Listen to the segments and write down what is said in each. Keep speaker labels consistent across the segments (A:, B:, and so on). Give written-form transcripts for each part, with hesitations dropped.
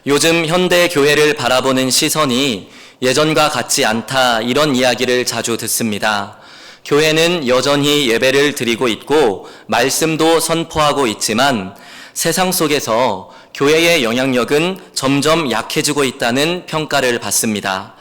A: 요즘 현대 교회를 바라보는 시선이 예전과 같지 않다, 이런 이야기를 자주 듣습니다. 교회는 여전히 예배를 드리고 있고 말씀도 선포하고 있지만 세상 속에서 교회의 영향력은 점점 약해지고 있다는 평가를 받습니다.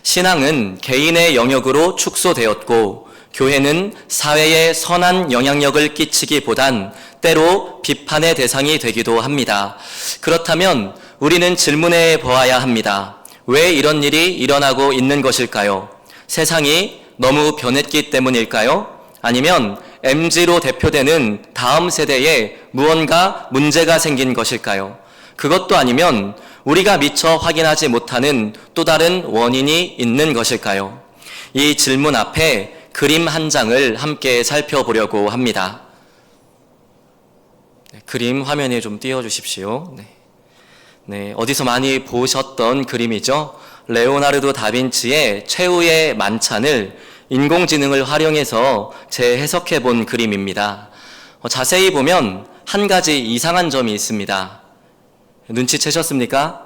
A: 신앙은 개인의 영역으로 축소되었고 교회는 사회에 선한 영향력을 끼치기보단 때로 비판의 대상이 되기도 합니다. 그렇다면 우리는 질문해 보아야 합니다. 왜 이런 일이 일어나고 있는 것일까요? 세상이 너무 변했기 때문일까요? 아니면 MZ로 대표되는 다음 세대에 무언가 문제가 생긴 것일까요? 그것도 아니면 우리가 미처 확인하지 못하는 또 다른 원인이 있는 것일까요? 이 질문 앞에 그림 한 장을 함께 살펴보려고 합니다. 그림 화면에 좀 띄워주십시오. 네, 어디서 많이 보셨던 그림이죠? 레오나르도 다빈치의 최후의 만찬을 인공지능을 활용해서 재해석해 본 그림입니다. 자세히 보면 한 가지 이상한 점이 있습니다. 눈치채셨습니까?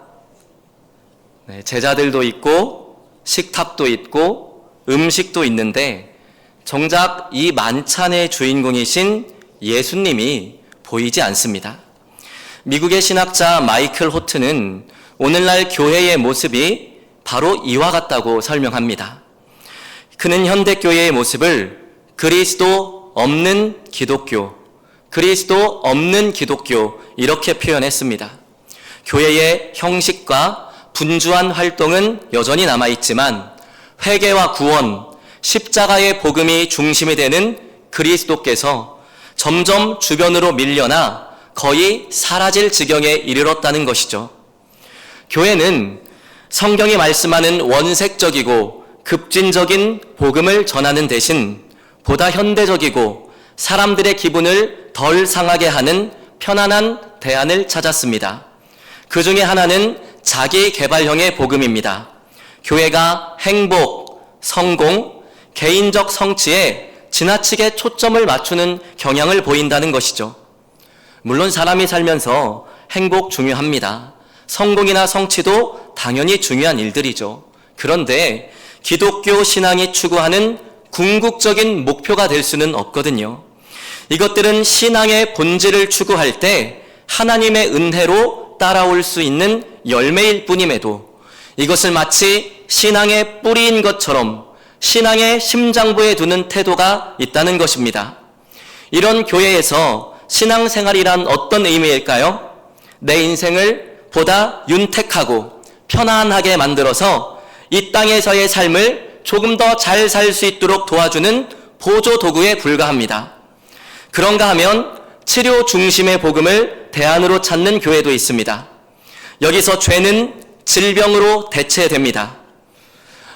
A: 네, 제자들도 있고 식탁도 있고 음식도 있는데 정작 이 만찬의 주인공이신 예수님이 보이지 않습니다. 미국의 신학자 마이클 호트는 오늘날 교회의 모습이 바로 이와 같다고 설명합니다. 그는 현대교회의 모습을 그리스도 없는 기독교, 그리스도 없는 기독교 이렇게 표현했습니다. 교회의 형식과 분주한 활동은 여전히 남아있지만 회개와 구원, 십자가의 복음이 중심이 되는 그리스도께서 점점 주변으로 밀려나 거의 사라질 지경에 이르렀다는 것이죠. 교회는 성경이 말씀하는 원색적이고 급진적인 복음을 전하는 대신 보다 현대적이고 사람들의 기분을 덜 상하게 하는 편안한 대안을 찾았습니다. 그 중에 하나는 자기 개발형의 복음입니다. 교회가 행복, 성공, 개인적 성취에 지나치게 초점을 맞추는 경향을 보인다는 것이죠. 물론 사람이 살면서 행복 중요합니다. 성공이나 성취도 당연히 중요한 일들이죠. 그런데 기독교 신앙이 추구하는 궁극적인 목표가 될 수는 없거든요. 이것들은 신앙의 본질을 추구할 때 하나님의 은혜로 따라올 수 있는 열매일 뿐임에도 이것을 마치 신앙의 뿌리인 것처럼 신앙의 심장부에 두는 태도가 있다는 것입니다. 이런 교회에서 신앙생활이란 어떤 의미일까요? 내 인생을 보다 윤택하고 편안하게 만들어서 이 땅에서의 삶을 조금 더 잘 살 수 있도록 도와주는 보조 도구에 불과합니다. 그런가 하면 치료 중심의 복음을 대안으로 찾는 교회도 있습니다. 여기서 죄는 질병으로 대체됩니다.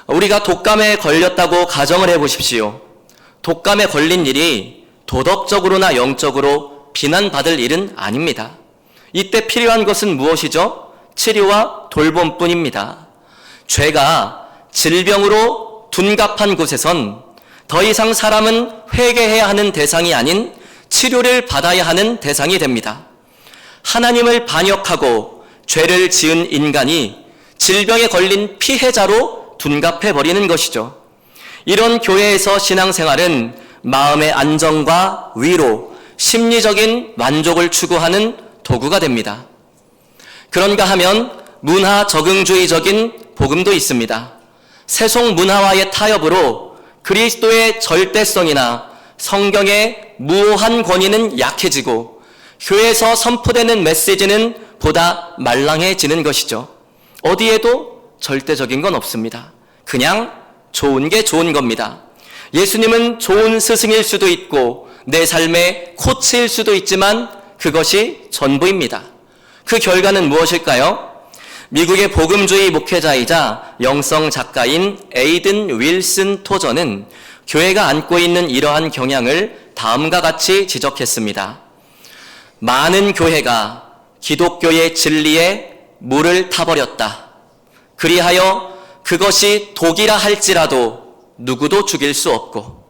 A: 우리가 독감에 걸렸다고 가정을 해보십시오. 독감에 걸린 일이 도덕적으로나 영적으로 비난받을 일은 아닙니다. 이때 필요한 것은 무엇이죠? 치료와 돌봄뿐입니다. 죄가 질병으로 둔갑한 곳에선 더 이상 사람은 회개해야 하는 대상이 아닌 치료를 받아야 하는 대상이 됩니다. 하나님을 반역하고 죄를 지은 인간이 질병에 걸린 피해자로 둔갑해버리는 것이죠. 이런 교회에서 신앙생활은 마음의 안정과 위로, 심리적인 만족을 추구하는 도구가 됩니다. 그런가 하면 문화 적응주의적인 복음도 있습니다. 세속 문화와의 타협으로 그리스도의 절대성이나 성경의 무오한 권위는 약해지고 교회에서 선포되는 메시지는 보다 말랑해지는 것이죠. 어디에도 절대적인 건 없습니다. 그냥 좋은 게 좋은 겁니다. 예수님은 좋은 스승일 수도 있고 내 삶의 코치일 수도 있지만 그것이 전부입니다. 그 결과는 무엇일까요? 미국의 복음주의 목회자이자 영성 작가인 에이든 윌슨 토저는 교회가 안고 있는 이러한 경향을 다음과 같이 지적했습니다. 많은 교회가 기독교의 진리에 물을 타버렸다. 그리하여 그것이 독이라 할지라도 누구도 죽일 수 없고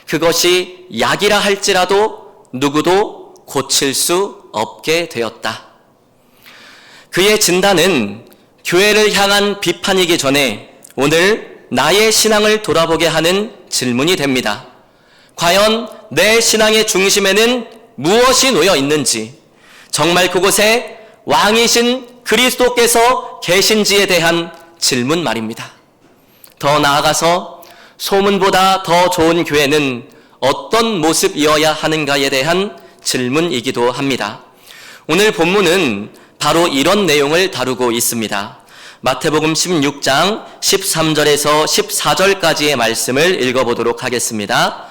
A: 그것이 약이라 할지라도 누구도 고칠 수 없게 되었다. 그의 진단은 교회를 향한 비판이기 전에 오늘 나의 신앙을 돌아보게 하는 질문이 됩니다. 과연 내 신앙의 중심에는 무엇이 놓여 있는지, 정말 그곳에 왕이신 그리스도께서 계신지에 대한 질문 말입니다. 더 나아가서 소문보다 더 좋은 교회는 어떤 모습이어야 하는가에 대한 질문이기도 합니다. 오늘 본문은 바로 이런 내용을 다루고 있습니다. 마태복음 16장 13절에서 14절까지의 말씀을 읽어보도록 하겠습니다.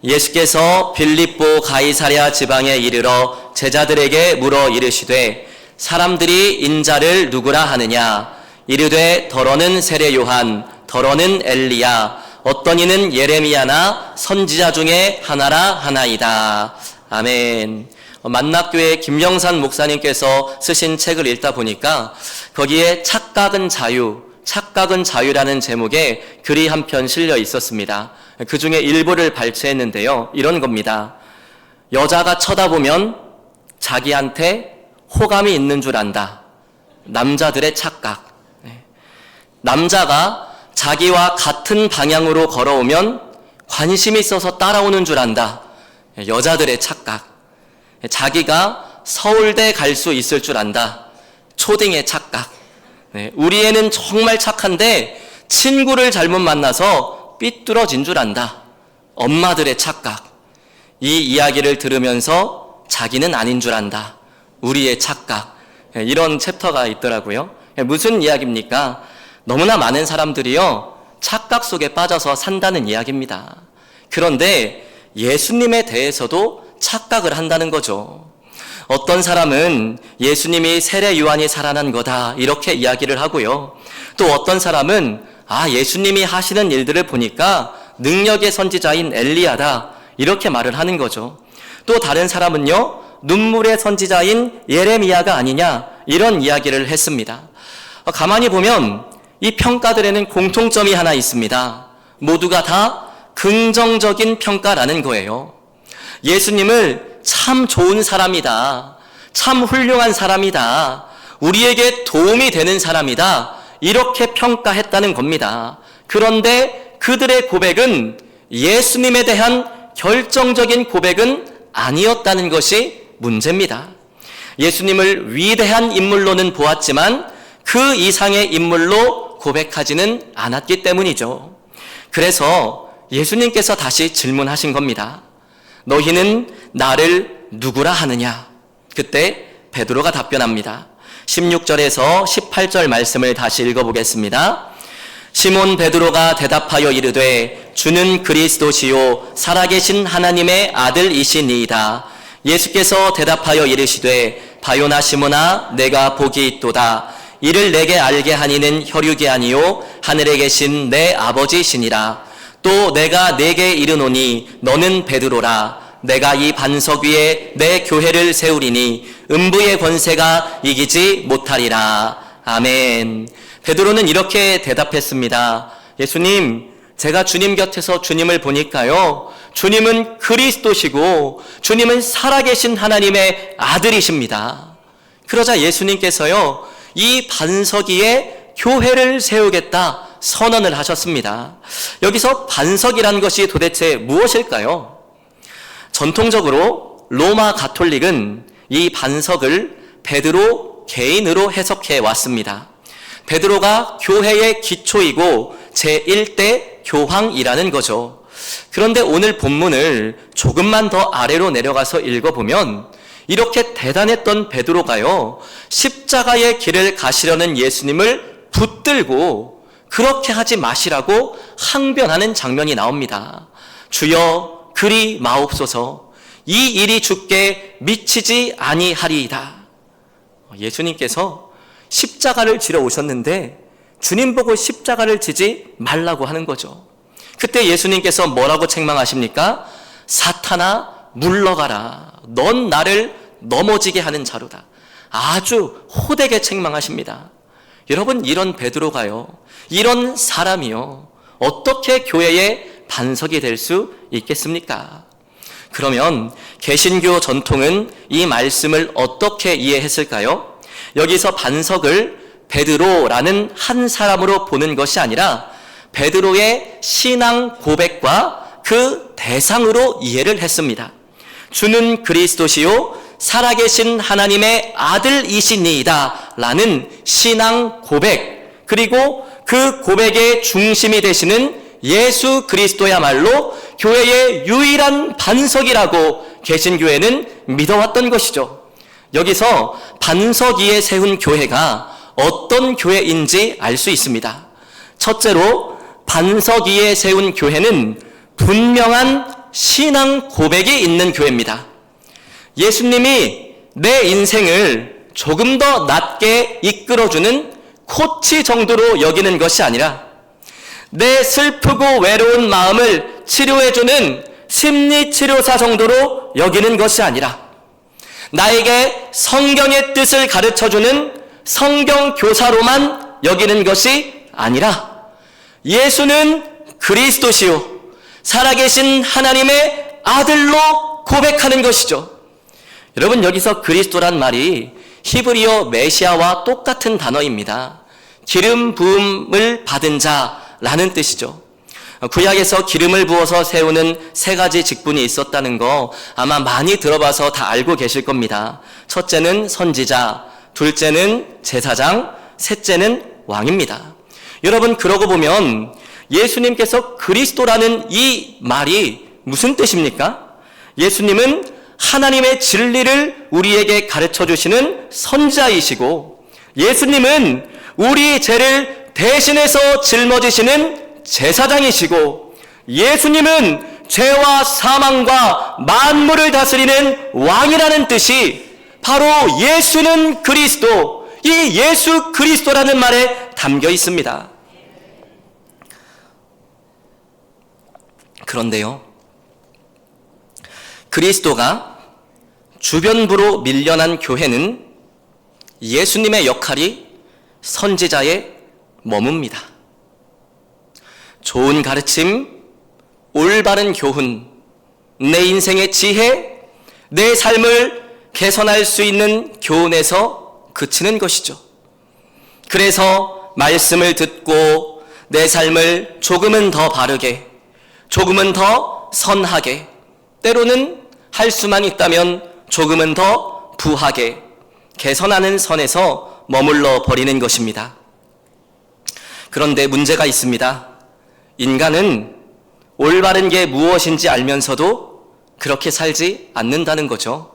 A: 예수께서 빌립보 가이사랴 지방에 이르러 제자들에게 물어 이르시되 사람들이 인자를 누구라 하느냐? 이르되 더러는 세례 요한, 더러는 엘리야, 어떤 이는 예레미야나 선지자 중에 하나라 하나이다. 아멘. 만낙교회 김영산 목사님께서 쓰신 책을 읽다 보니까 거기에 착각은 자유, 착각은 자유라는 제목의 글이 한 편 실려 있었습니다. 그 중에 일부를 발췌했는데요. 이런 겁니다. 여자가 쳐다보면 자기한테 호감이 있는 줄 안다. 남자들의 착각. 남자가 자기와 같은 방향으로 걸어오면 관심이 있어서 따라오는 줄 안다. 여자들의 착각. 자기가 서울대 갈 수 있을 줄 안다. 초딩의 착각. 우리 애는 정말 착한데 친구를 잘못 만나서 삐뚤어진 줄 안다. 엄마들의 착각. 이 이야기를 들으면서 자기는 아닌 줄 안다. 우리의 착각. 이런 챕터가 있더라고요. 무슨 이야기입니까? 너무나 많은 사람들이요, 착각 속에 빠져서 산다는 이야기입니다. 그런데 예수님에 대해서도 착각을 한다는 거죠. 어떤 사람은 예수님이 세례 요한이 살아난 거다 이렇게 이야기를 하고요. 또 어떤 사람은 예수님이 하시는 일들을 보니까 능력의 선지자인 엘리야다 이렇게 말을 하는 거죠. 또 다른 사람은요, 눈물의 선지자인 예레미야가 아니냐 이런 이야기를 했습니다. 가만히 보면 이 평가들에는 공통점이 하나 있습니다. 모두가 다 긍정적인 평가라는 거예요. 예수님을 참 좋은 사람이다. 참 훌륭한 사람이다. 우리에게 도움이 되는 사람이다. 이렇게 평가했다는 겁니다. 그런데 그들의 고백은 예수님에 대한 결정적인 고백은 아니었다는 것이 문제입니다. 예수님을 위대한 인물로는 보았지만 그 이상의 인물로 고백하지는 않았기 때문이죠. 그래서 예수님께서 다시 질문하신 겁니다. 너희는 나를 누구라 하느냐? 그때 베드로가 답변합니다. 16절에서 18절 말씀을 다시 읽어보겠습니다. 시몬 베드로가 대답하여 이르되 주는 그리스도시요 살아계신 하나님의 아들이시니이다. 예수께서 대답하여 이르시되 바요나 시몬아 내가 복이 있도다. 이를 내게 알게 하니는 혈육이 아니요 하늘에 계신 내 아버지시니라. 또 내가 네게 이르노니 너는 베드로라. 내가 이 반석 위에 내 교회를 세우리니 음부의 권세가 이기지 못하리라. 아멘. 베드로는 이렇게 대답했습니다. 예수님, 제가 주님 곁에서 주님을 보니까요, 주님은 그리스도시고 주님은 살아계신 하나님의 아들이십니다. 그러자 예수님께서요, 이 반석 위에 교회를 세우겠다 선언을 하셨습니다. 여기서 반석이라는 것이 도대체 무엇일까요? 전통적으로 로마 가톨릭은 이 반석을 베드로 개인으로 해석해 왔습니다. 베드로가 교회의 기초이고 제1대 교황이라는 거죠. 그런데 오늘 본문을 조금만 더 아래로 내려가서 읽어보면 이렇게 대단했던 베드로가요, 십자가의 길을 가시려는 예수님을 붙들고 그렇게 하지 마시라고 항변하는 장면이 나옵니다. 주여 그리 마옵소서, 이 일이 주께 미치지 아니하리이다. 예수님께서 십자가를 지러 오셨는데 주님 보고 십자가를 지지 말라고 하는 거죠. 그때 예수님께서 뭐라고 책망하십니까? 사탄아 물러가라. 넌 나를 넘어지게 하는 자로다. 아주 호되게 책망하십니다. 여러분, 이런 베드로가요, 이런 사람이요, 어떻게 교회의 반석이 될 수 있겠습니까? 그러면 개신교 전통은 이 말씀을 어떻게 이해했을까요? 여기서 반석을 베드로라는 한 사람으로 보는 것이 아니라 베드로의 신앙 고백과 그 대상으로 이해를 했습니다. 주는 그리스도시요 살아계신 하나님의 아들이시니이다 라는 신앙 고백, 그리고 그 고백의 중심이 되시는 예수 그리스도야말로 교회의 유일한 반석이라고 개신교회는 믿어왔던 것이죠. 여기서 반석 위에 세운 교회가 어떤 교회인지 알 수 있습니다. 첫째로 반석 위에 세운 교회는 분명한 신앙 고백이 있는 교회입니다. 예수님이 내 인생을 조금 더 낮게 이끌어주는 코치 정도로 여기는 것이 아니라 내 슬프고 외로운 마음을 치료해주는 심리치료사 정도로 여기는 것이 아니라 나에게 성경의 뜻을 가르쳐주는 성경교사로만 여기는 것이 아니라 예수는 그리스도시요 살아계신 하나님의 아들로 고백하는 것이죠. 여러분, 여기서 그리스도란 말이 히브리어 메시아와 똑같은 단어입니다. 기름 부음을 받은 자라는 뜻이죠. 구약에서 기름을 부어서 세우는 세 가지 직분이 있었다는 거 아마 많이 들어봐서 다 알고 계실 겁니다. 첫째는 선지자, 둘째는 제사장, 셋째는 왕입니다. 여러분, 그러고 보면 예수님께서 그리스도라는 이 말이 무슨 뜻입니까? 예수님은 하나님의 진리를 우리에게 가르쳐 주시는 선지자이시고, 예수님은 우리 죄를 대신해서 짊어지시는 제사장이시고, 예수님은 죄와 사망과 만물을 다스리는 왕이라는 뜻이 바로 예수는 그리스도, 이 예수 그리스도라는 말에 담겨 있습니다. 그런데요, 그리스도가 주변부로 밀려난 교회는 예수님의 역할이 선지자에 머뭅니다. 좋은 가르침, 올바른 교훈, 내 인생의 지혜, 내 삶을 개선할 수 있는 교훈에서 그치는 것이죠. 그래서 말씀을 듣고 내 삶을 조금은 더 바르게, 조금은 더 선하게, 때로는 할 수만 있다면 조금은 더 부하게 개선하는 선에서 머물러 버리는 것입니다. 그런데 문제가 있습니다. 인간은 올바른 게 무엇인지 알면서도 그렇게 살지 않는다는 거죠.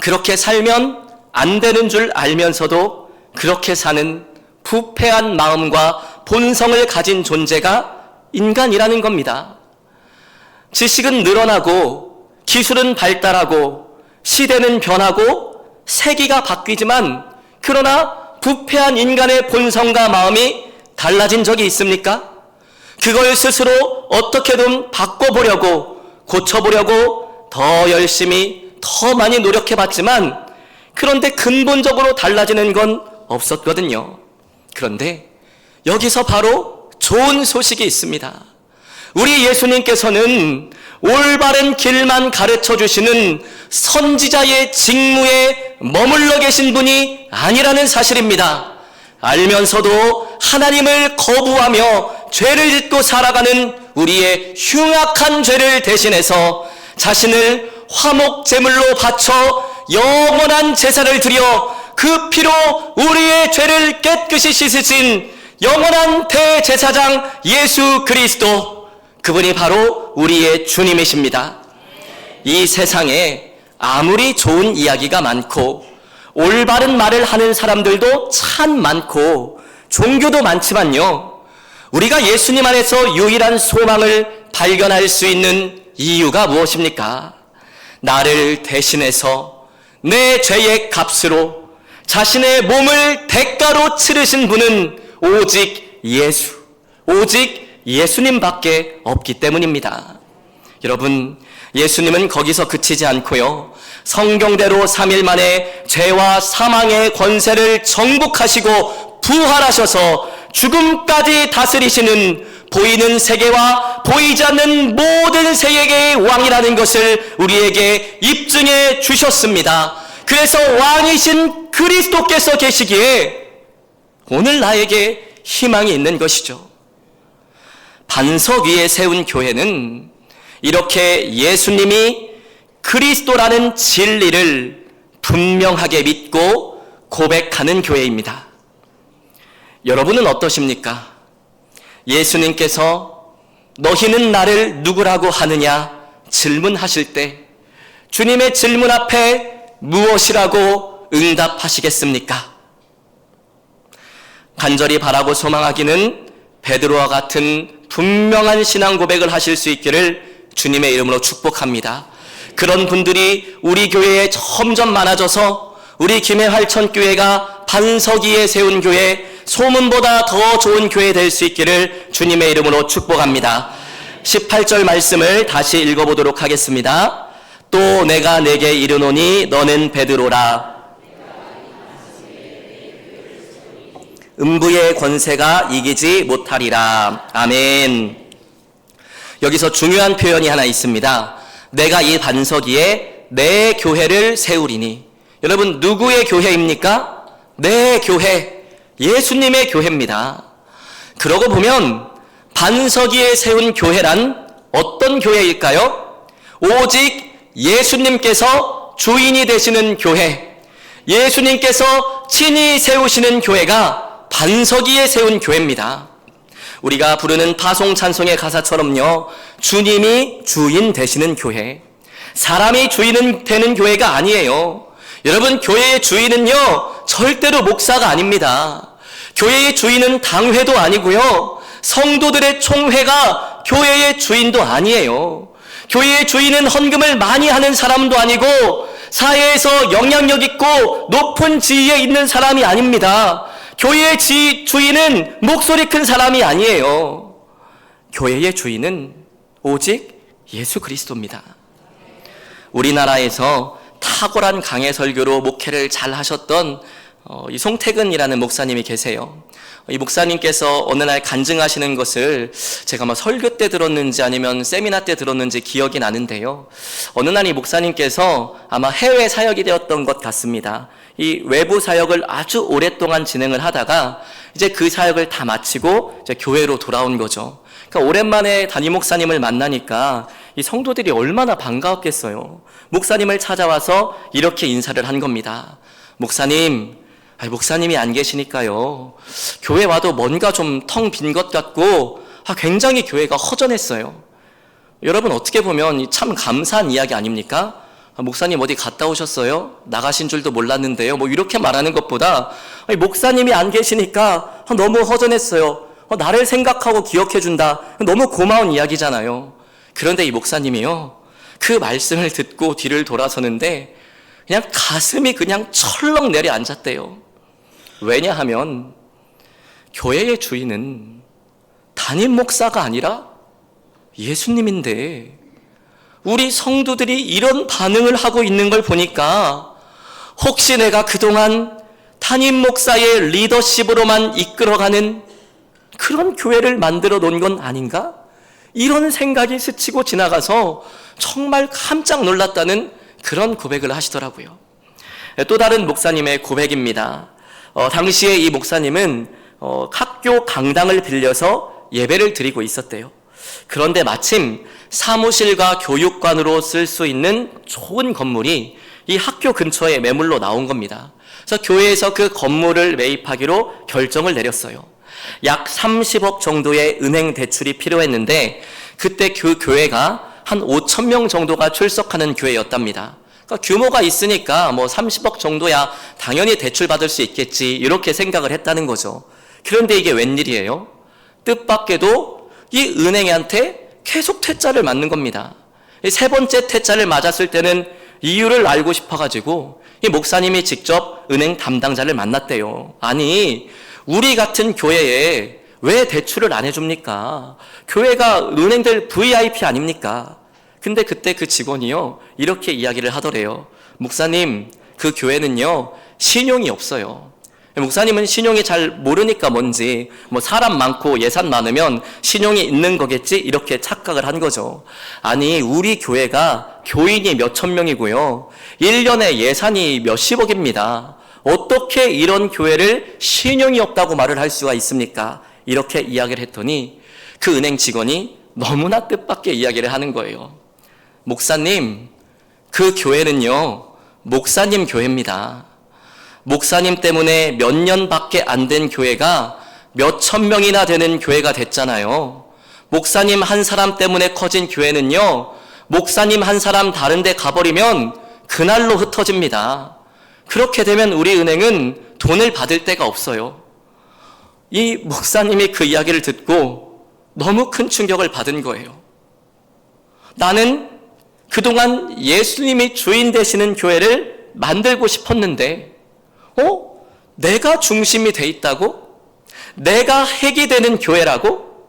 A: 그렇게 살면 안 되는 줄 알면서도 그렇게 사는 부패한 마음과 본성을 가진 존재가 인간이라는 겁니다. 지식은 늘어나고 기술은 발달하고 시대는 변하고 세기가 바뀌지만, 그러나 부패한 인간의 본성과 마음이 달라진 적이 있습니까? 그걸 스스로 어떻게든 바꿔보려고, 고쳐보려고 더 열심히 더 많이 노력해봤지만, 그런데 근본적으로 달라지는 건 없었거든요. 그런데 여기서 바로 좋은 소식이 있습니다. 우리 예수님께서는 올바른 길만 가르쳐 주시는 선지자의 직무에 머물러 계신 분이 아니라는 사실입니다. 알면서도 하나님을 거부하며 죄를 짓고 살아가는 우리의 흉악한 죄를 대신해서 자신을 화목 제물로 바쳐 영원한 제사를 드려 그 피로 우리의 죄를 깨끗이 씻으신 영원한 대제사장 예수 그리스도, 그분이 바로 우리의 주님이십니다. 이 세상에 아무리 좋은 이야기가 많고 올바른 말을 하는 사람들도 참 많고 종교도 많지만요, 우리가 예수님 안에서 유일한 소망을 발견할 수 있는 이유가 무엇입니까? 나를 대신해서 내 죄의 값으로 자신의 몸을 대가로 치르신 분은 오직 예수, 오직 예수님밖에 없기 때문입니다. 여러분, 예수님은 거기서 그치지 않고요, 성경대로 3일 만에 죄와 사망의 권세를 정복하시고 부활하셔서 죽음까지 다스리시는 보이는 세계와 보이지 않는 모든 세계의 왕이라는 것을 우리에게 입증해 주셨습니다. 그래서 왕이신 그리스도께서 계시기에 오늘 나에게 희망이 있는 것이죠. 반석 위에 세운 교회는 이렇게 예수님이 그리스도라는 진리를 분명하게 믿고 고백하는 교회입니다. 여러분은 어떠십니까? 예수님께서 너희는 나를 누구라고 하느냐 질문하실 때 주님의 질문 앞에 무엇이라고 응답하시겠습니까? 간절히 바라고 소망하기는 베드로와 같은 분명한 신앙 고백을 하실 수 있기를 주님의 이름으로 축복합니다. 그런 분들이 우리 교회에 점점 많아져서 우리 김해활천교회가 반석 위에 세운 교회, 소문보다 더 좋은 교회 될 수 있기를 주님의 이름으로 축복합니다. 18절 말씀을 다시 읽어보도록 하겠습니다. 또 내가 내게 이르노니 너는 베드로라. 음부의 권세가 이기지 못하리라. 아멘. 여기서 중요한 표현이 하나 있습니다. 내가 이 반석 위에 내 교회를 세우리니. 여러분, 누구의 교회입니까? 내 교회, 예수님의 교회입니다. 그러고 보면 반석 위에 세운 교회란 어떤 교회일까요? 오직 예수님께서 주인이 되시는 교회, 예수님께서 친히 세우시는 교회가 반석 위에 세운 교회입니다. 우리가 부르는 파송 찬송의 가사처럼요, 주님이 주인 되시는 교회, 사람이 주인 되는 교회가 아니에요. 여러분, 교회의 주인은요 절대로 목사가 아닙니다. 교회의 주인은 당회도 아니고요, 성도들의 총회가 교회의 주인도 아니에요. 교회의 주인은 헌금을 많이 하는 사람도 아니고 사회에서 영향력 있고 높은 지위에 있는 사람이 아닙니다. 교회의 주인은 목소리 큰 사람이 아니에요. 교회의 주인은 오직 예수 그리스도입니다. 우리나라에서 탁월한 강해 설교로 목회를 잘 하셨던 이 송태근이라는 목사님이 계세요. 이 목사님께서 어느 날 간증하시는 것을 제가 설교 때 들었는지 아니면 세미나 때 들었는지 기억이 나는데요. 어느 날 이 목사님께서 아마 해외 사역이 되었던 것 같습니다. 이 외부 사역을 아주 오랫동안 진행을 하다가 이제 그 사역을 다 마치고 이제 교회로 돌아온 거죠. 그러니까 오랜만에 담임 목사님을 만나니까 이 성도들이 얼마나 반가웠겠어요. 목사님을 찾아와서 이렇게 인사를 한 겁니다. 목사님이 안 계시니까요, 교회 와도 뭔가 좀 텅 빈 것 같고 굉장히 교회가 허전했어요. 여러분, 어떻게 보면 참 감사한 이야기 아닙니까? 목사님 어디 갔다 오셨어요? 나가신 줄도 몰랐는데요. 이렇게 말하는 것보다 목사님이 안 계시니까 너무 허전했어요. 나를 생각하고 기억해준다. 너무 고마운 이야기잖아요. 그런데 이 목사님이요, 그 말씀을 듣고 뒤를 돌아서는데 그냥 가슴이 그냥 철렁 내려앉았대요. 왜냐하면 교회의 주인은 담임 목사가 아니라 예수님인데 우리 성도들이 이런 반응을 하고 있는 걸 보니까 혹시 내가 그동안 담임 목사의 리더십으로만 이끌어가는 그런 교회를 만들어 놓은 건 아닌가? 이런 생각이 스치고 지나가서 정말 깜짝 놀랐다는 그런 고백을 하시더라고요. 또 다른 목사님의 고백입니다. 당시에 이 목사님은 학교 강당을 빌려서 예배를 드리고 있었대요. 그런데 마침 사무실과 교육관으로 쓸 수 있는 좋은 건물이 이 학교 근처에 매물로 나온 겁니다. 그래서 교회에서 그 건물을 매입하기로 결정을 내렸어요. 약 30억 정도의 은행 대출이 필요했는데 그때 그 교회가 한 5,000명 정도가 출석하는 교회였답니다. 그러니까 규모가 있으니까 30억 정도야 당연히 대출 받을 수 있겠지, 이렇게 생각을 했다는 거죠. 그런데 이게 웬일이에요? 뜻밖에도 이 은행한테 계속 퇴짜를 맞는 겁니다. 세 번째 퇴짜를 맞았을 때는 이유를 알고 싶어가지고 이 목사님이 직접 은행 담당자를 만났대요. 아니, 우리 같은 교회에 왜 대출을 안 해줍니까? 교회가 은행들 VIP 아닙니까? 근데 그때 그 직원이요, 이렇게 이야기를 하더래요. 목사님, 그 교회는요 신용이 없어요. 목사님은 신용이 잘 모르니까 뭔지 뭐 사람 많고 예산 많으면 신용이 있는 거겠지 이렇게 착각을 한 거죠. 아니 우리 교회가 교인이 몇천 명이고요. 1년에 예산이 몇십억입니다. 어떻게 이런 교회를 신용이 없다고 말을 할 수가 있습니까? 이렇게 이야기를 했더니 그 은행 직원이 너무나 뜻밖의 이야기를 하는 거예요. 목사님, 그 교회는요 목사님 교회입니다. 목사님 때문에 몇 년밖에 안 된 교회가 몇천 명이나 되는 교회가 됐잖아요. 목사님 한 사람 때문에 커진 교회는요 목사님 한 사람 다른 데 가버리면 그날로 흩어집니다. 그렇게 되면 우리 은행은 돈을 받을 데가 없어요. 이 목사님이 그 이야기를 듣고 너무 큰 충격을 받은 거예요. 나는 그동안 예수님이 주인 되시는 교회를 만들고 싶었는데 내가 중심이 돼 있다고? 내가 핵이 되는 교회라고?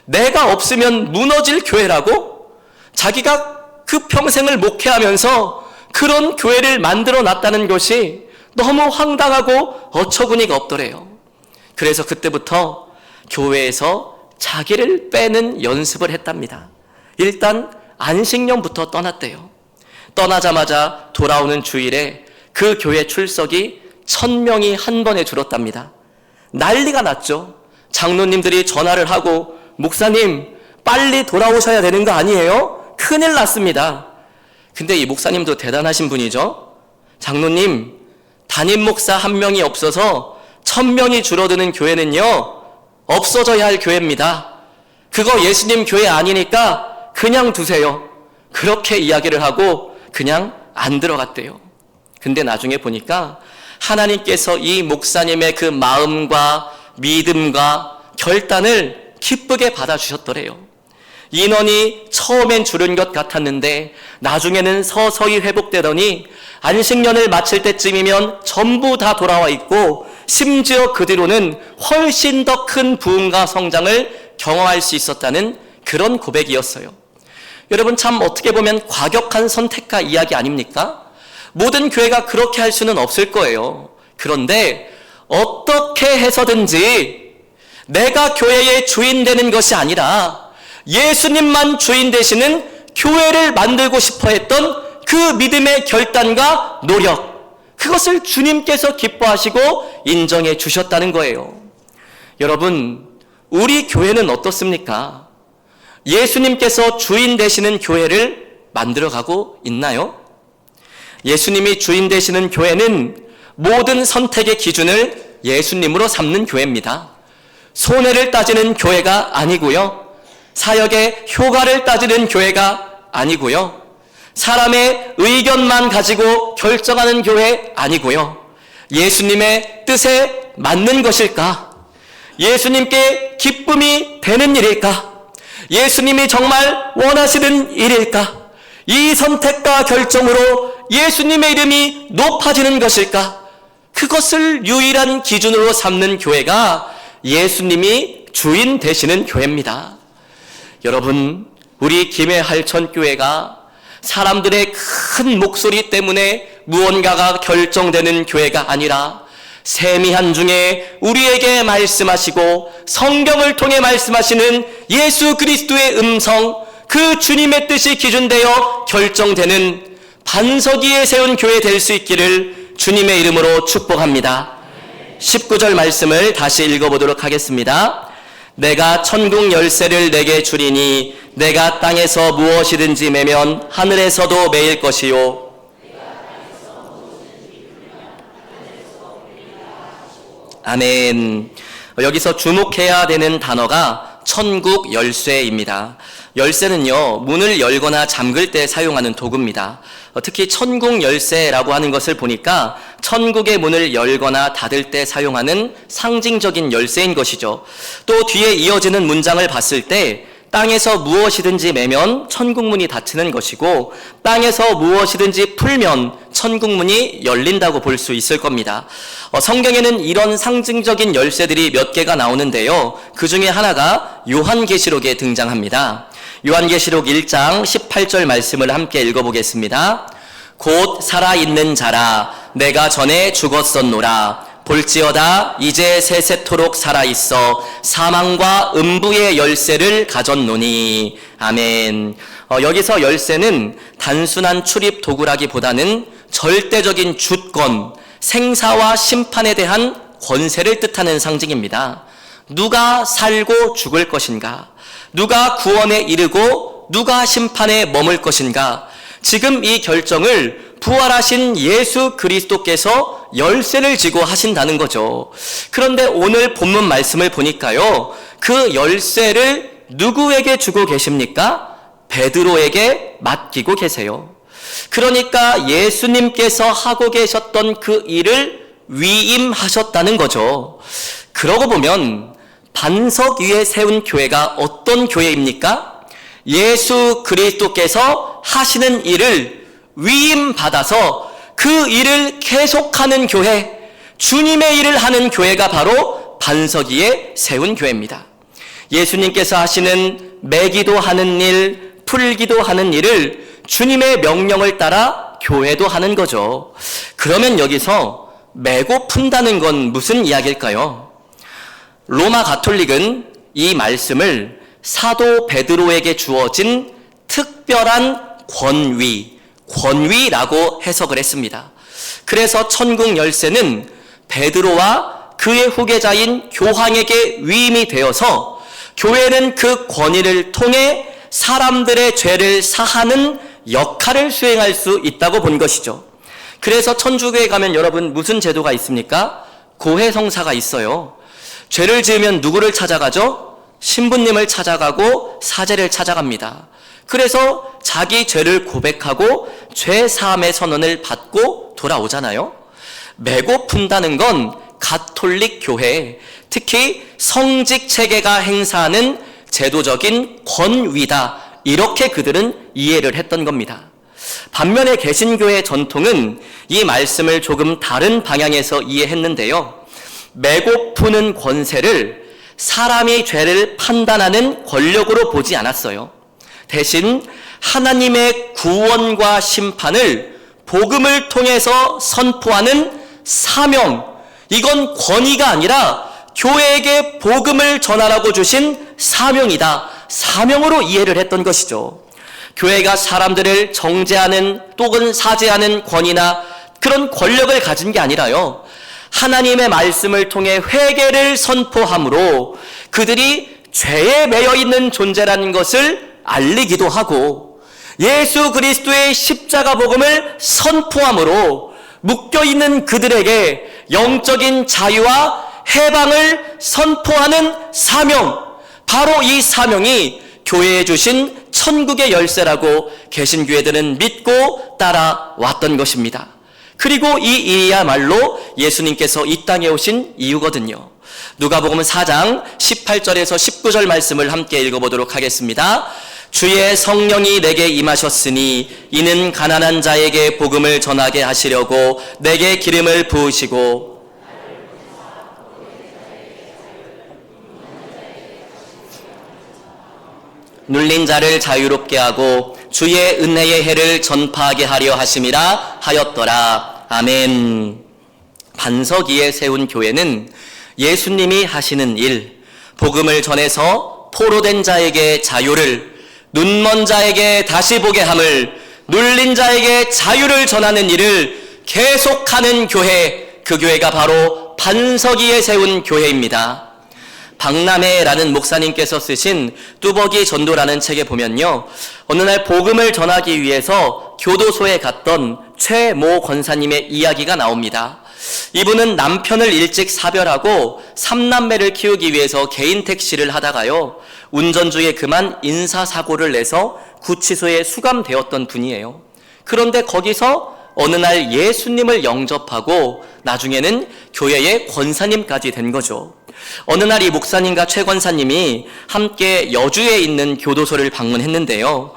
A: 내가 없으면 무너질 교회라고? 자기가 그 평생을 목회하면서 그런 교회를 만들어 놨다는 것이 너무 황당하고 어처구니가 없더래요. 그래서 그때부터 교회에서 자기를 빼는 연습을 했답니다. 일단 안식년부터 떠났대요. 떠나자마자 돌아오는 주일에 그 교회 출석이 1000명이 한 번에 줄었답니다. 난리가 났죠. 장로님들이 전화를 하고 목사님 빨리 돌아오셔야 되는 거 아니에요? 큰일 났습니다. 근데 이 목사님도 대단하신 분이죠. 장로님, 담임 목사 한 명이 없어서 1000명이 줄어드는 교회는요 없어져야 할 교회입니다. 그거 예수님 교회 아니니까 그냥 두세요. 그렇게 이야기를 하고 그냥 안 들어갔대요. 근데 나중에 보니까 하나님께서 이 목사님의 그 마음과 믿음과 결단을 기쁘게 받아주셨더래요. 인원이 처음엔 줄은 것 같았는데 나중에는 서서히 회복되더니 안식년을 마칠 때쯤이면 전부 다 돌아와 있고 심지어 그 뒤로는 훨씬 더 큰 부흥과 성장을 경험할 수 있었다는 그런 고백이었어요. 여러분 참 어떻게 보면 과격한 선택과 이야기 아닙니까? 모든 교회가 그렇게 할 수는 없을 거예요. 그런데 어떻게 해서든지 내가 교회의 주인 되는 것이 아니라 예수님만 주인 되시는 교회를 만들고 싶어 했던 그 믿음의 결단과 노력, 그것을 주님께서 기뻐하시고 인정해 주셨다는 거예요. 여러분, 우리 교회는 어떻습니까? 예수님께서 주인 되시는 교회를 만들어가고 있나요? 예수님이 주인 되시는 교회는 모든 선택의 기준을 예수님으로 삼는 교회입니다. 손해를 따지는 교회가 아니고요. 사역의 효과를 따지는 교회가 아니고요. 사람의 의견만 가지고 결정하는 교회 아니고요. 예수님의 뜻에 맞는 것일까? 예수님께 기쁨이 되는 일일까? 예수님이 정말 원하시는 일일까? 이 선택과 결정으로 예수님의 이름이 높아지는 것일까? 그것을 유일한 기준으로 삼는 교회가 예수님이 주인 되시는 교회입니다. 여러분, 우리 김해할천교회가 사람들의 큰 목소리 때문에 무언가가 결정되는 교회가 아니라 세미한 중에 우리에게 말씀하시고 성경을 통해 말씀하시는 예수 그리스도의 음성, 그 주님의 뜻이 기준되어 결정되는 반석 위에 세운 교회 될 수 있기를 주님의 이름으로 축복합니다. 19절 말씀을 다시 읽어보도록 하겠습니다. 내가 천국 열쇠를 내게 주리니 내가 땅에서 무엇이든지 매면 하늘에서도 매일 것이요 아멘. 여기서 주목해야 되는 단어가 천국 열쇠입니다. 열쇠는요, 문을 열거나 잠글 때 사용하는 도구입니다. 특히 천국 열쇠라고 하는 것을 보니까 천국의 문을 열거나 닫을 때 사용하는 상징적인 열쇠인 것이죠. 또 뒤에 이어지는 문장을 봤을 때 땅에서 무엇이든지 매면 천국문이 닫히는 것이고 땅에서 무엇이든지 풀면 천국문이 열린다고 볼 수 있을 겁니다. 성경에는 이런 상징적인 열쇠들이 몇 개가 나오는데요. 그 중에 하나가 요한계시록에 등장합니다. 요한계시록 1장 18절 말씀을 함께 읽어보겠습니다. 곧 살아있는 자라 내가 전에 죽었었노라 볼지어다 이제 세세토록 살아있어 사망과 음부의 열쇠를 가졌노니. 아멘. 여기서 열쇠는 단순한 출입 도구라기보다는 절대적인 주권, 생사와 심판에 대한 권세를 뜻하는 상징입니다. 누가 살고 죽을 것인가? 누가 구원에 이르고 누가 심판에 머물 것인가? 지금 이 결정을 부활하신 예수 그리스도께서 열쇠를 쥐고 하신다는 거죠. 그런데 오늘 본문 말씀을 보니까요, 그 열쇠를 누구에게 주고 계십니까? 베드로에게 맡기고 계세요. 그러니까 예수님께서 하고 계셨던 그 일을 위임하셨다는 거죠. 그러고 보면 반석 위에 세운 교회가 어떤 교회입니까? 예수 그리스도께서 하시는 일을 위임받아서 그 일을 계속하는 교회, 주님의 일을 하는 교회가 바로 반석 위에 세운 교회입니다. 예수님께서 하시는 매기도 하는 일, 풀기도 하는 일을 주님의 명령을 따라 교회도 하는 거죠. 그러면 여기서 매고 푼다는 건 무슨 이야기일까요? 로마 가톨릭은 이 말씀을 사도 베드로에게 주어진 특별한 권위라고 해석을 했습니다. 그래서 천국 열쇠는 베드로와 그의 후계자인 교황에게 위임이 되어서 교회는 그 권위를 통해 사람들의 죄를 사하는 역할을 수행할 수 있다고 본 것이죠. 그래서 천주교에 가면 여러분 무슨 제도가 있습니까? 고해성사가 있어요. 죄를 지으면 누구를 찾아가죠? 신부님을 찾아가고 사제를 찾아갑니다. 그래서 자기 죄를 고백하고 죄 사함의 선언을 받고 돌아오잖아요. 매고 푼다는 건 가톨릭 교회, 특히 성직 체계가 행사하는 제도적인 권위다, 이렇게 그들은 이해를 했던 겁니다. 반면에 개신교의 전통은 이 말씀을 조금 다른 방향에서 이해했는데요. 매고 푸는 권세를 사람이 죄를 판단하는 권력으로 보지 않았어요. 대신 하나님의 구원과 심판을 복음을 통해서 선포하는 사명, 이건 권위가 아니라 교회에게 복음을 전하라고 주신 사명이다, 사명으로 이해를 했던 것이죠. 교회가 사람들을 정죄하는 또는 사죄하는 권위나 그런 권력을 가진 게 아니라요, 하나님의 말씀을 통해 회개를 선포함으로 그들이 죄에 매여 있는 존재라는 것을 알리기도 하고, 예수 그리스도의 십자가 복음을 선포함으로 묶여있는 그들에게 영적인 자유와 해방을 선포하는 사명, 바로 이 사명이 교회에 주신 천국의 열쇠라고 개신교회들은 믿고 따라왔던 것입니다. 그리고 이 일이야말로 예수님께서 이 땅에 오신 이유거든요. 누가복음 4장 18절에서 19절 말씀을 함께 읽어보도록 하겠습니다. 주의 성령이 내게 임하셨으니 이는 가난한 자에게 복음을 전하게 하시려고 내게 기름을 부으시고 눌린 자를 자유롭게 하고 주의 은혜의 해를 전파하게 하려 하심이라 하였더라. 아멘. 반석 위에 세운 교회는 예수님이 하시는 일, 복음을 전해서 포로된 자에게 자유를, 눈먼 자에게 다시 보게 함을, 눌린 자에게 자유를 전하는 일을 계속하는 교회, 그 교회가 바로 반석 위에 세운 교회입니다. 박남회라는 목사님께서 쓰신 뚜벅이 전도라는 책에 보면요, 어느 날 복음을 전하기 위해서 교도소에 갔던 최모 권사님의 이야기가 나옵니다. 이분은 남편을 일찍 사별하고 3남매를 키우기 위해서 개인 택시를 하다가요, 운전 중에 그만 인사사고를 내서 구치소에 수감되었던 분이에요. 그런데 거기서 어느 날 예수님을 영접하고 나중에는 교회의 권사님까지 된 거죠. 어느 날 이 목사님과 최 권사님이 함께 여주에 있는 교도소를 방문했는데요,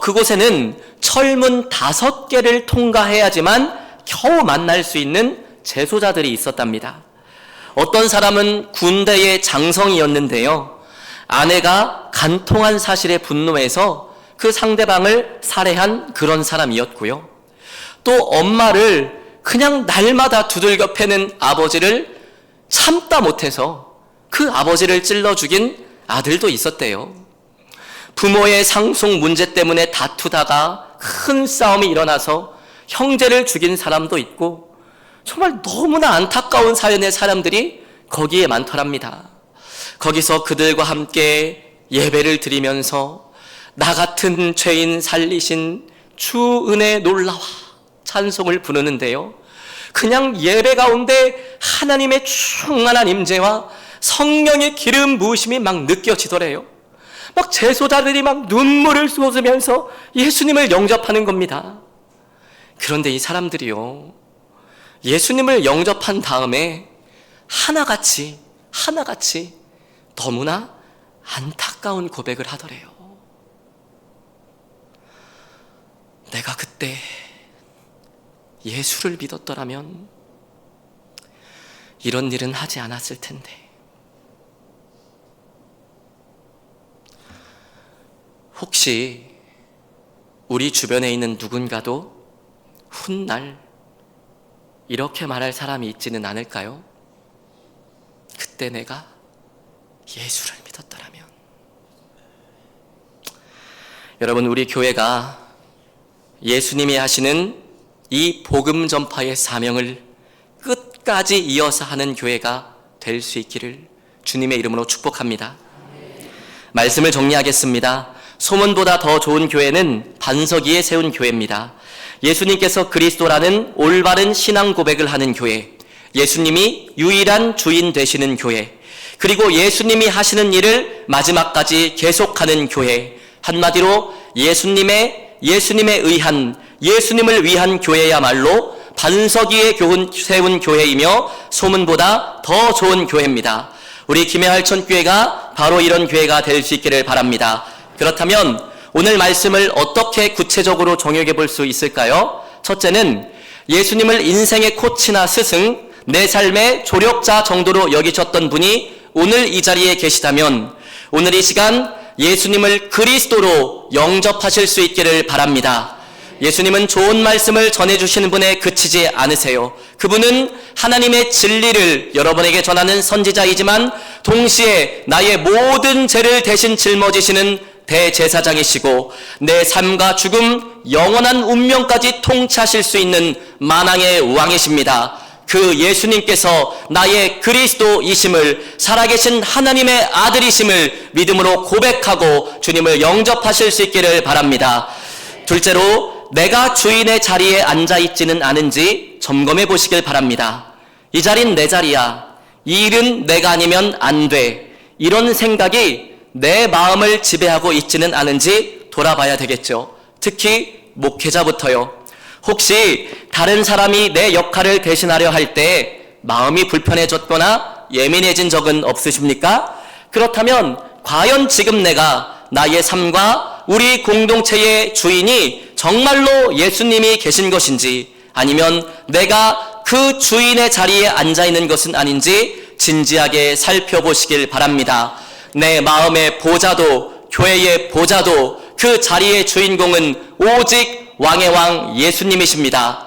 A: 그곳에는 철문 5개를 통과해야지만 겨우 만날 수 있는 재소자들이 있었답니다. 어떤 사람은 군대의 장성이었는데요, 아내가 간통한 사실에 분노해서 그 상대방을 살해한 그런 사람이었고요, 또 엄마를 그냥 날마다 두들겨 패는 아버지를 참다 못해서 그 아버지를 찔러 죽인 아들도 있었대요. 부모의 상속 문제 때문에 다투다가 큰 싸움이 일어나서 형제를 죽인 사람도 있고, 정말 너무나 안타까운 사연의 사람들이 거기에 많더랍니다. 거기서 그들과 함께 예배를 드리면서 나 같은 죄인 살리신 주 은혜 놀라와 찬송을 부르는데요, 그냥 예배 가운데 하나님의 충만한 임재와 성령의 기름 부으심이 막 느껴지더래요. 막 제소자들이 막 눈물을 쏟으면서 예수님을 영접하는 겁니다. 그런데 이 사람들이요, 예수님을 영접한 다음에 하나같이 너무나 안타까운 고백을 하더래요. 내가 그때 예수를 믿었더라면 이런 일은 하지 않았을 텐데. 혹시 우리 주변에 있는 누군가도 훗날 이렇게 말할 사람이 있지는 않을까요? 그때 내가 예수를 믿었더라면. 여러분, 우리 교회가 예수님이 하시는 이 복음 전파의 사명을 끝까지 이어서 하는 교회가 될 수 있기를 주님의 이름으로 축복합니다. 말씀을 정리하겠습니다. 소문보다 더 좋은 교회는 반석 위에 세운 교회입니다. 예수님께서 그리스도라는 올바른 신앙 고백을 하는 교회, 예수님이 유일한 주인 되시는 교회, 그리고 예수님이 하시는 일을 마지막까지 계속하는 교회, 한마디로 예수님을 위한 교회야말로 반석 위에 세운 교회이며 소문보다 더 좋은 교회입니다. 우리 김해할천교회가 바로 이런 교회가 될 수 있기를 바랍니다. 그렇다면 오늘 말씀을 어떻게 구체적으로 정역해 볼 수 있을까요? 첫째는 예수님을 인생의 코치나 스승, 내 삶의 조력자 정도로 여기셨던 분이 오늘 이 자리에 계시다면 오늘 이 시간 예수님을 그리스도로 영접하실 수 있기를 바랍니다. 예수님은 좋은 말씀을 전해주시는 분에 그치지 않으세요. 그분은 하나님의 진리를 여러분에게 전하는 선지자이지만 동시에 나의 모든 죄를 대신 짊어지시는 대제사장이시고 내 삶과 죽음, 영원한 운명까지 통치하실 수 있는 만왕의 왕이십니다. 그 예수님께서 나의 그리스도이심을, 살아계신 하나님의 아들이심을 믿음으로 고백하고 주님을 영접하실 수 있기를 바랍니다. 둘째로, 내가 주인의 자리에 앉아있지는 않은지 점검해 보시길 바랍니다. 이 자리는 내 자리야, 이 일은 내가 아니면 안 돼, 이런 생각이 내 마음을 지배하고 있지는 않은지 돌아봐야 되겠죠. 특히 목회자부터요. 혹시 다른 사람이 내 역할을 대신하려 할 때 마음이 불편해졌거나 예민해진 적은 없으십니까? 그렇다면 과연 지금 내가 나의 삶과 우리 공동체의 주인이 정말로 예수님이 계신 것인지, 아니면 내가 그 주인의 자리에 앉아있는 것은 아닌지 진지하게 살펴보시길 바랍니다. 내 마음의 보좌도, 교회의 보좌도, 그 자리의 주인공은 오직 왕의 왕 예수님이십니다.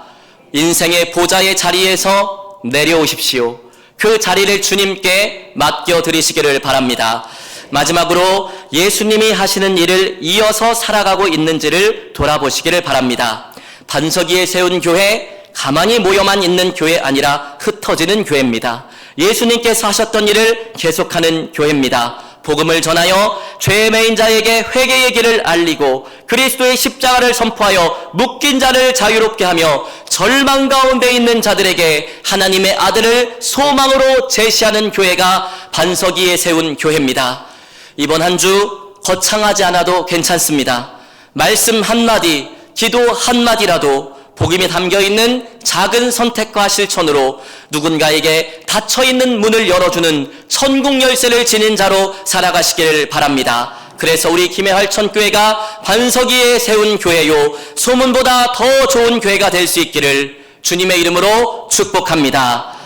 A: 인생의 보좌의 자리에서 내려오십시오. 그 자리를 주님께 맡겨드리시기를 바랍니다. 마지막으로 예수님이 하시는 일을 이어서 살아가고 있는지를 돌아보시기를 바랍니다. 반석 위에 세운 교회, 가만히 모여만 있는 교회 아니라 흩어지는 교회입니다. 예수님께서 하셨던 일을 계속하는 교회입니다. 복음을 전하여 죄 매인 자에게 회개의 길을 알리고 그리스도의 십자가를 선포하여 묶인 자를 자유롭게 하며 절망 가운데 있는 자들에게 하나님의 아들을 소망으로 제시하는 교회가 반석 위에 세운 교회입니다. 이번 한 주 거창하지 않아도 괜찮습니다. 말씀 한마디, 기도 한마디라도 복음이 담겨있는 작은 선택과 실천으로 누군가에게 닫혀있는 문을 열어주는 천국 열쇠를 지닌 자로 살아가시기를 바랍니다. 그래서 우리 김해할천교회가 반석 위에 세운 교회요, 소문보다 더 좋은 교회가 될 수 있기를 주님의 이름으로 축복합니다.